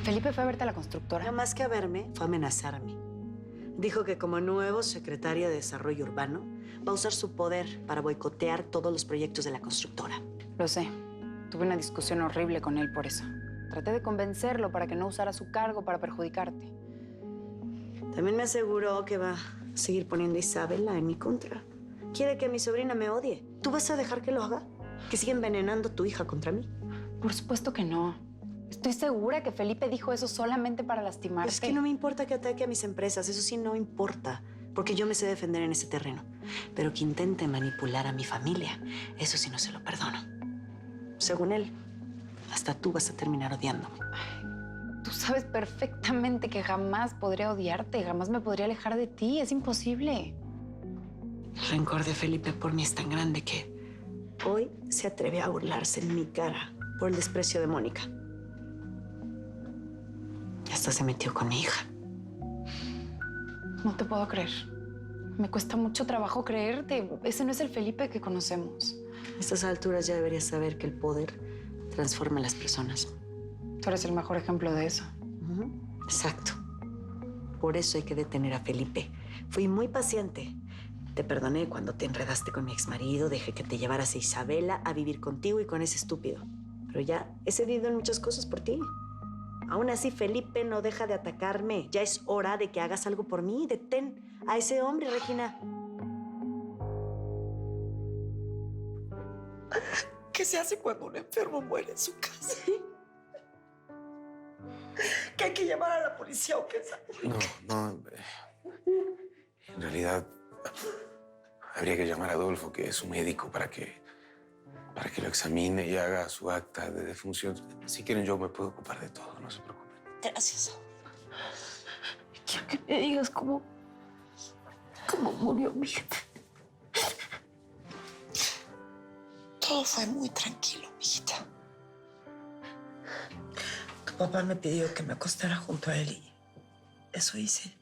Felipe fue a verte a la constructora. No más que a verme, fue a amenazarme. Dijo que como nuevo secretario de Desarrollo Urbano va a usar su poder para boicotear todos los proyectos de la constructora. Lo sé. Tuve una discusión horrible con él por eso. Traté de convencerlo para que no usara su cargo para perjudicarte. También me aseguró que va a seguir poniendo a Isabela en mi contra. Quiere que mi sobrina me odie. ¿Tú vas a dejar que lo haga? ¿Que siga envenenando a tu hija contra mí? Por supuesto que no. Estoy segura que Felipe dijo eso solamente para lastimarte. Es que no me importa que ataque a mis empresas. Eso sí no importa. Porque yo me sé defender en ese terreno. Pero que intente manipular a mi familia, eso sí no se lo perdono. Según él, hasta tú vas a terminar odiándome. Tú sabes perfectamente que jamás podría odiarte, jamás me podría alejar de ti. Es imposible. El rencor de Felipe por mí es tan grande que hoy se atreve a burlarse en mi cara por el desprecio de Mónica. Y hasta se metió con mi hija. No te puedo creer. Me cuesta mucho trabajo creerte. Ese no es el Felipe que conocemos. A estas alturas ya deberías saber que el poder transforma a las personas. Tú eres el mejor ejemplo de eso. Exacto. Por eso hay que detener a Felipe. Fui muy paciente. Te perdoné cuando te enredaste con mi exmarido, dejé que te llevaras a Isabela a vivir contigo y con ese estúpido. Pero ya he cedido en muchas cosas por ti. Aún así, Felipe no deja de atacarme. Ya es hora de que hagas algo por mí. Detén a ese hombre, Regina. ¿Qué se hace cuando un enfermo muere en su casa? ¿Que hay que llamar a la policía o qué? No. En realidad, habría que llamar a Adolfo, que es un médico, para que lo examine y haga su acta de defunción. Si quieren, yo me puedo ocupar de todo, no se preocupen. Gracias. Quiero que me digas cómo murió mi hija. Todo fue muy tranquilo, mijita. Tu papá me pidió que me acostara junto a él y eso hice.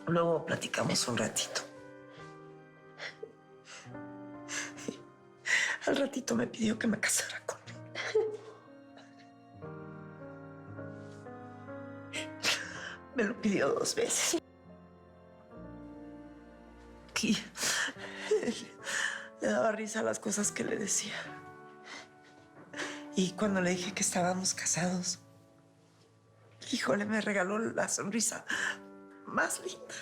Luego platicamos un ratito. Al ratito me pidió que me casara con él. Me lo pidió 2 veces. Y le daba risa las cosas que le decía. Y cuando le dije que estábamos casados, híjole, me regaló la sonrisa más linda.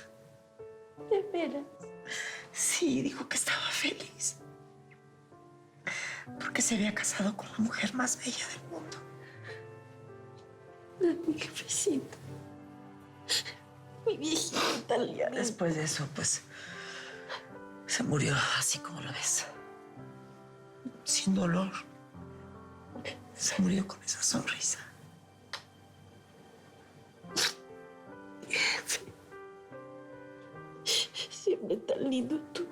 ¿De veras? Sí, dijo que estaba feliz. Porque se había casado con la mujer más bella del mundo. Mi jefecita. Mi viejita tan linda. Después de eso, pues, se murió así como lo ves. Sin dolor. Se murió con esa sonrisa. Siempre tan lindo tú.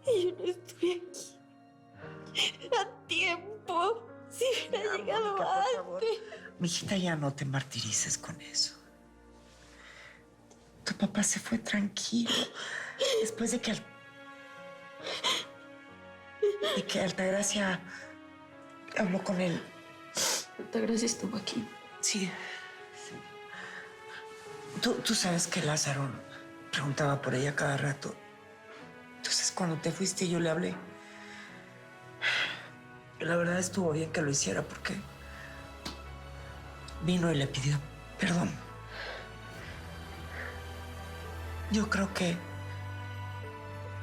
Y yo no estuve aquí. A tiempo. Si hubiera llegado antes. Mijita, ya no te martirices con eso. Tu papá se fue tranquilo. Después de que Altagracia habló con él. Altagracia estuvo aquí. Sí. Tú sabes que Lázaro preguntaba por ella cada rato. Entonces, cuando te fuiste, yo le hablé. Y la verdad estuvo bien que lo hiciera porque vino y le pidió perdón. Yo creo que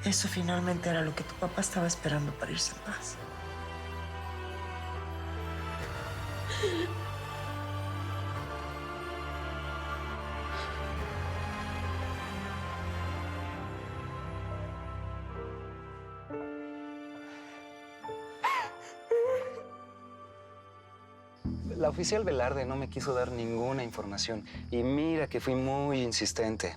eso finalmente era lo que tu papá estaba esperando para irse en paz. La oficial Velarde no me quiso dar ninguna información. Y mira que fui muy insistente.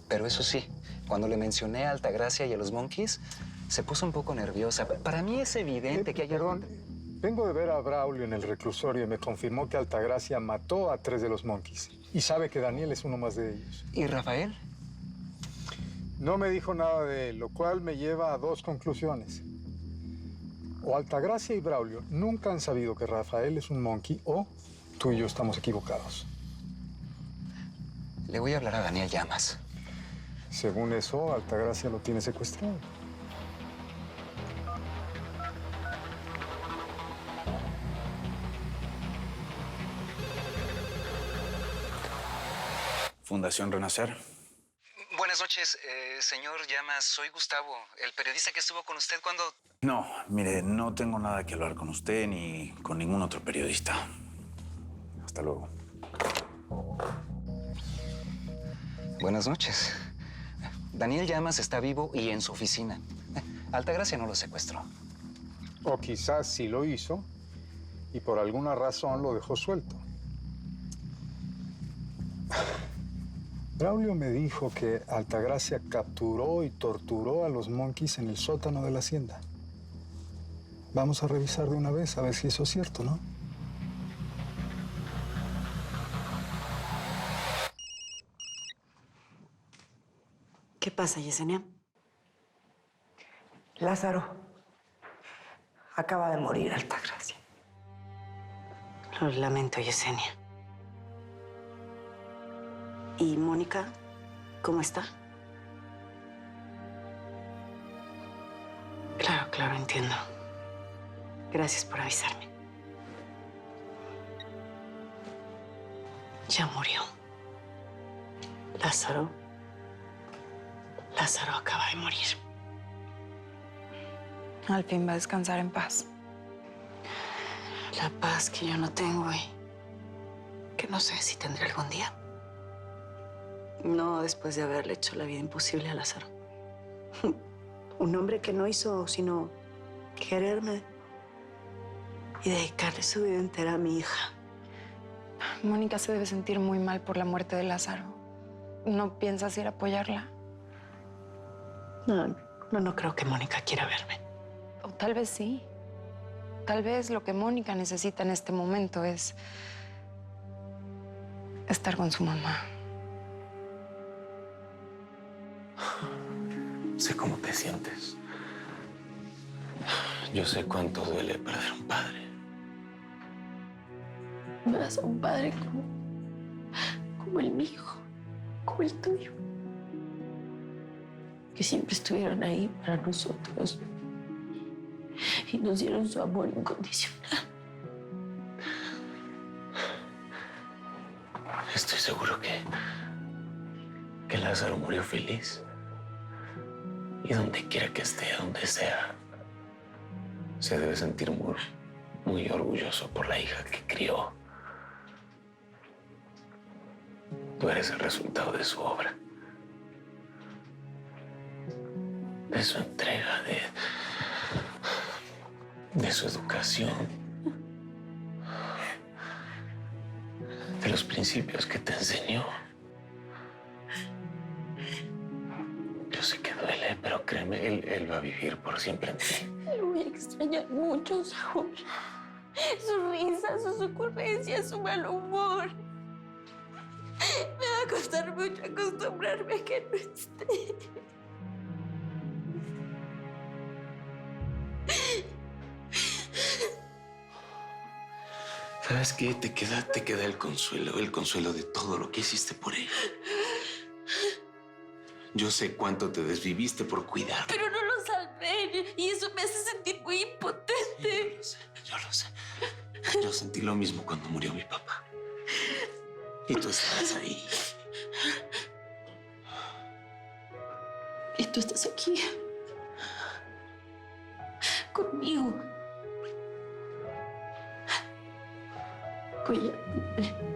Pero eso sí, cuando le mencioné a Altagracia y a los Monkeys, se puso un poco nerviosa. Para mí es evidente que hay... Perdón, vengo de ver a Braulio en el reclusorio y me confirmó que Altagracia mató a 3 de los Monkeys. Y sabe que Daniel es uno más de ellos. ¿Y Rafael? No me dijo nada de él, lo cual me lleva a 2 conclusiones. O Altagracia y Braulio nunca han sabido que Rafael es un monkey o tú y yo estamos equivocados. Le voy a hablar a Daniel Llamas. Según eso, Altagracia lo tiene secuestrado. Fundación Renacer. Buenas noches, señor Llamas. Soy Gustavo, el periodista que estuvo con usted cuando... No, mire, no tengo nada que hablar con usted ni con ningún otro periodista. Hasta luego. Buenas noches. Daniel Llamas está vivo y en su oficina. Altagracia no lo secuestró. O quizás sí lo hizo y por alguna razón lo dejó suelto. Braulio me dijo que Altagracia capturó y torturó a los monkeys en el sótano de la hacienda. Vamos a revisar de una vez a ver si eso es cierto, ¿no? ¿Qué pasa, Yesenia? Lázaro acaba de morir, Altagracia. Lo lamento, Yesenia. ¿Y Mónica? ¿Cómo está? Claro, entiendo. Gracias por avisarme. Ya murió. Lázaro acaba de morir. Al fin va a descansar en paz. La paz que yo no tengo y que no sé si tendré algún día. No después de haberle hecho la vida imposible a Lázaro. Un hombre que no hizo sino quererme y dedicarle su vida entera a mi hija. Mónica se debe sentir muy mal por la muerte de Lázaro. ¿No piensas ir a apoyarla? No creo que Mónica quiera verme. O tal vez sí. Tal vez lo que Mónica necesita en este momento es estar con su mamá. Sé cómo te sientes. Yo sé cuánto duele perder un padre. Más a un padre como el mío, como el tuyo. Que siempre estuvieron ahí para nosotros y nos dieron su amor incondicional. Estoy seguro que Lázaro murió feliz. Y donde quiera que esté, donde sea, se debe sentir muy orgulloso por la hija que crió. Tú eres el resultado de su obra, de su entrega, de su educación, de los principios que te enseñó. Yo sé que duele, pero créeme, él va a vivir por siempre en ti. Lo voy a extrañar mucho, Saúl. Su risa, sus ocurrencias, su mal humor. Me va a costar mucho acostumbrarme a que no esté. ¿Sabes qué? Te queda el consuelo de todo lo que hiciste por ella. Yo sé cuánto te desviviste por cuidar. Pero no lo salvé y eso me hace sentir muy impotente. Yo lo sé. Yo sentí lo mismo cuando murió mi papá. Y tú estabas ahí. Y tú estás aquí, conmigo, cuidándome.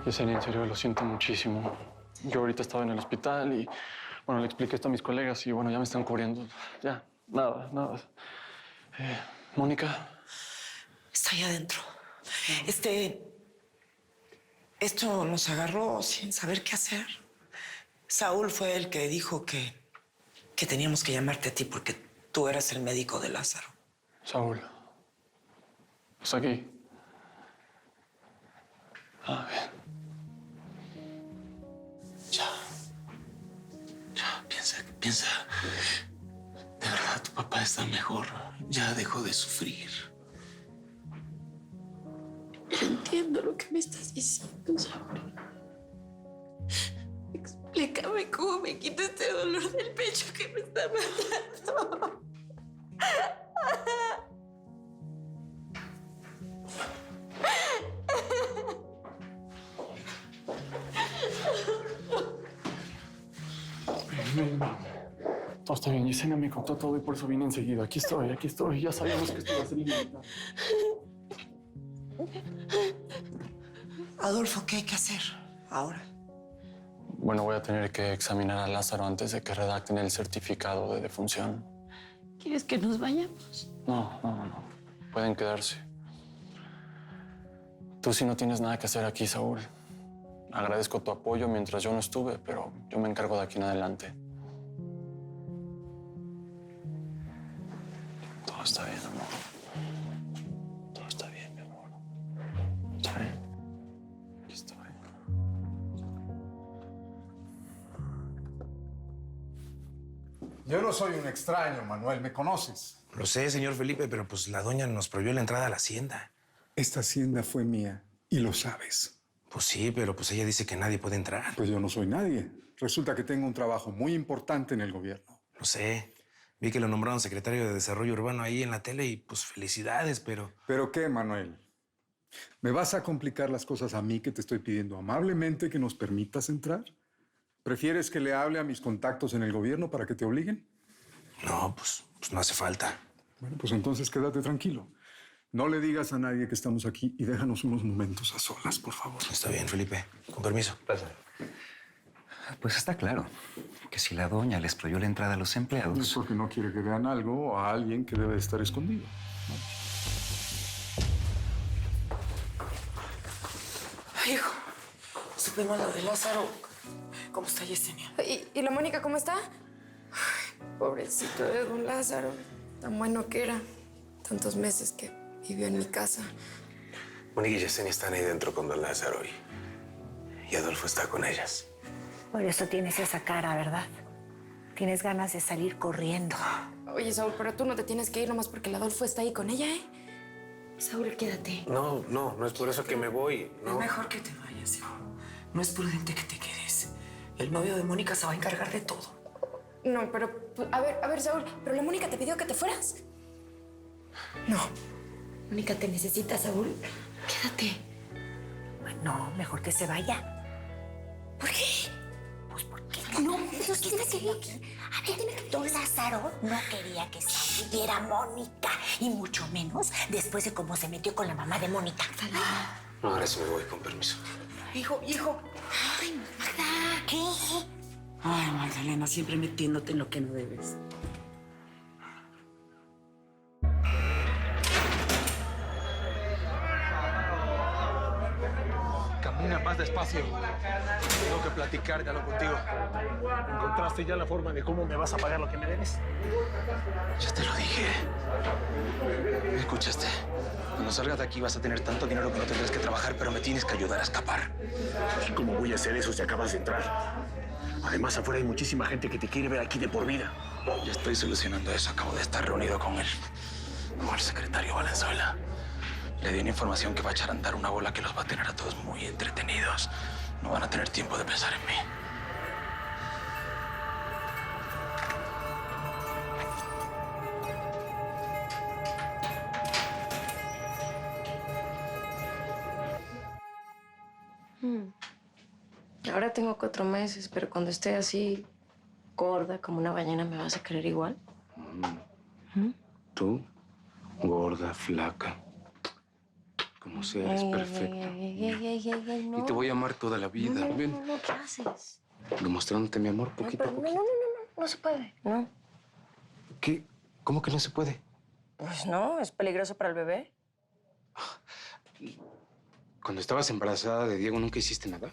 Yesenia, en serio, lo siento muchísimo. Yo ahorita estaba en el hospital y, bueno, le expliqué esto a mis colegas y, bueno, ya me están cubriendo. Ya, nada. Mónica. Está ahí adentro. Esto nos agarró sin saber qué hacer. Saúl fue el que dijo que teníamos que llamarte a ti porque tú eras el médico de Lázaro. Saúl. ¿Estás aquí? Ah, bien. Ya, piensa. De verdad, tu papá está mejor. Ya dejó de sufrir. Yo entiendo lo que me estás diciendo, Saúl. Explícame cómo me quito este dolor del pecho que me está matando. Todo está bien. Yesenia me contó todo y por eso vine enseguida. Aquí estoy. Ya sabíamos que esto iba a ser inevitable. Adolfo, ¿qué hay que hacer ahora? Bueno, voy a tener que examinar a Lázaro antes de que redacten el certificado de defunción. ¿Quieres que nos vayamos? No. Pueden quedarse. Tú sí no tienes nada que hacer aquí, Saúl. Agradezco tu apoyo mientras yo no estuve, pero yo me encargo de aquí en adelante. Todo está bien, amor. Todo está bien, mi amor. Está bien. Aquí estoy. Yo no soy un extraño, Manuel, ¿me conoces? Lo sé, señor Felipe, pero pues la doña nos prohibió la entrada a la hacienda. Esta hacienda fue mía y lo sabes. Pues sí, pero pues ella dice que nadie puede entrar. Pues yo no soy nadie. Resulta que tengo un trabajo muy importante en el gobierno. Lo sé. Vi que lo nombraron secretario de Desarrollo Urbano ahí en la tele y pues felicidades, pero... ¿Pero qué, Manuel? ¿Me vas a complicar las cosas a mí que te estoy pidiendo amablemente que nos permitas entrar? ¿Prefieres que le hable a mis contactos en el gobierno para que te obliguen? No, pues no hace falta. Bueno, pues entonces quédate tranquilo. No le digas a nadie que estamos aquí y déjanos unos momentos a solas, por favor. Está bien, Felipe. Con permiso. Pasa. Pues está claro que si la doña les prohibió la entrada a los empleados... Es porque no quiere que vean algo o a alguien que debe estar escondido. Ay, hijo, supimos lo de Lázaro. ¿Cómo está Yesenia? ¿Y la Mónica cómo está? Ay, pobrecito de don Lázaro. Tan bueno que era. Tantos meses que vivió en mi casa. Mónica y Yesenia están ahí dentro con don Lázaro y Adolfo está con ellas. Por eso tienes esa cara, ¿verdad? Tienes ganas de salir corriendo. Oye, Saúl, pero tú no te tienes que ir nomás porque el Adolfo está ahí con ella, ¿eh? Saúl, quédate. No es por eso que me voy. Es No. mejor que te vayas, hijo. No es prudente que te quedes. El novio de Mónica se va a encargar de todo. No, pero... A ver, Saúl, ¿pero la Mónica te pidió que te fueras? No. Mónica te necesita, Saúl. Quédate. No, mejor que se vaya. ¿Por qué? Pues porque no, pero ¿qué está haciendo aquí? A ver, don Lázaro no quería que Saúl viera a Mónica, y mucho menos después de cómo se metió con la mamá de Mónica. No, ahora sí me voy, con permiso. Hijo. Ay, Magda, ¿qué? Ay, Magdalena, siempre metiéndote en lo que no debes. Camina más despacio. Tengo que platicártelo contigo. ¿Encontraste ya la forma de cómo me vas a pagar lo que me debes? Ya te lo dije. ¿Me escuchaste? Cuando salgas de aquí vas a tener tanto dinero que no tendrás que trabajar, pero me tienes que ayudar a escapar. ¿Y cómo voy a hacer eso si acabas de entrar? Además, afuera hay muchísima gente que te quiere ver aquí de por vida. Ya estoy solucionando eso. Acabo de estar reunido con el secretario Valenzuela. Le di una información que va a echar a andar una bola que los va a tener a todos muy entretenidos. No van a tener tiempo de pensar en mí. Ahora tengo 4 meses, pero cuando esté así gorda como una ballena, ¿me vas a querer igual? Tú, gorda, flaca, como sea, eres perfecta. Y te voy a amar toda la vida. Ven, No, ¿qué haces? demostrándote mi amor poquito a poquito. No se puede. No. ¿Qué? ¿Cómo que no se puede? Pues no, es peligroso para el bebé. Cuando estabas embarazada de Diego, ¿nunca hiciste nada?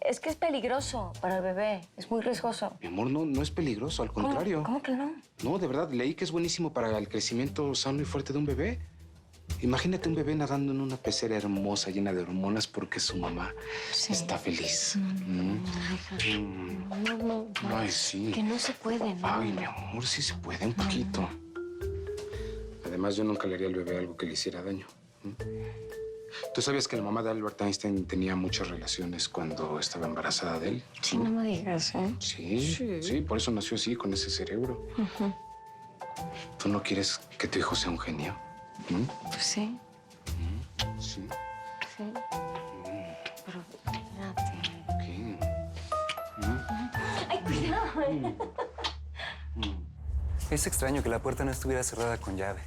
Es que es peligroso para el bebé. Es muy riesgoso. Mi amor, no es peligroso, al contrario. ¿Cómo que no? No, de verdad, leí que es buenísimo para el crecimiento sano y fuerte de un bebé. Imagínate un bebé nadando en una pecera hermosa, llena de hormonas, porque su mamá está feliz. No. Ay, sí. Que no se puede, ¿no? Ay, mi amor, sí se puede, un poquito. Además, yo nunca le haría al bebé algo que le hiciera daño. ¿Tú sabías que la mamá de Albert Einstein tenía muchas relaciones cuando estaba embarazada de él? Sí, no me digas, ¿eh? Sí, por eso nació así, con ese cerebro. ¿Tú no quieres que tu hijo sea un genio? Pues sí. Sí. Sí. Pero espérate. ¿Qué? Ay, cuidado. Es extraño que la puerta no estuviera cerrada con llave.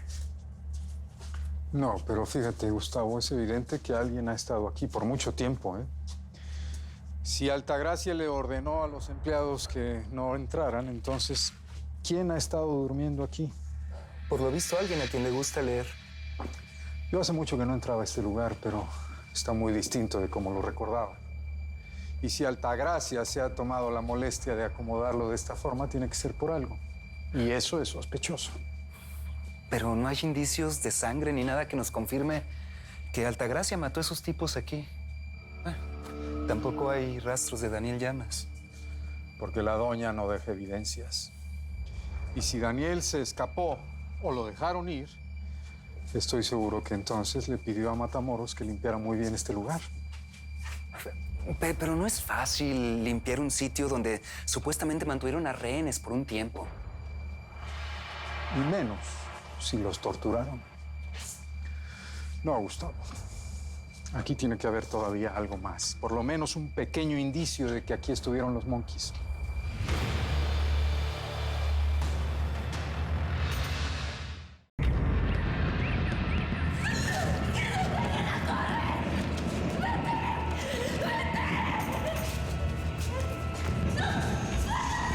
No, pero fíjate, Gustavo, es evidente que alguien ha estado aquí por mucho tiempo, ¿eh? Si Altagracia le ordenó a los empleados que no entraran, entonces, ¿quién ha estado durmiendo aquí? Por lo visto, alguien a quien le gusta leer. Yo hace mucho que no entraba a este lugar, pero está muy distinto de como lo recordaba. Y si Altagracia se ha tomado la molestia de acomodarlo de esta forma, tiene que ser por algo. Y eso es sospechoso. Pero no hay indicios de sangre ni nada que nos confirme que Altagracia mató a esos tipos aquí. Tampoco hay rastros de Daniel Llamas. Porque la doña no deja evidencias. Y si Daniel se escapó o lo dejaron ir, estoy seguro que entonces le pidió a Matamoros que limpiara muy bien este lugar. Pero no es fácil limpiar un sitio donde supuestamente mantuvieron a rehenes por un tiempo. Y menos si los torturaron. No, Gustavo. Aquí tiene que haber todavía algo más. Por lo menos un pequeño indicio de que aquí estuvieron los monkeys.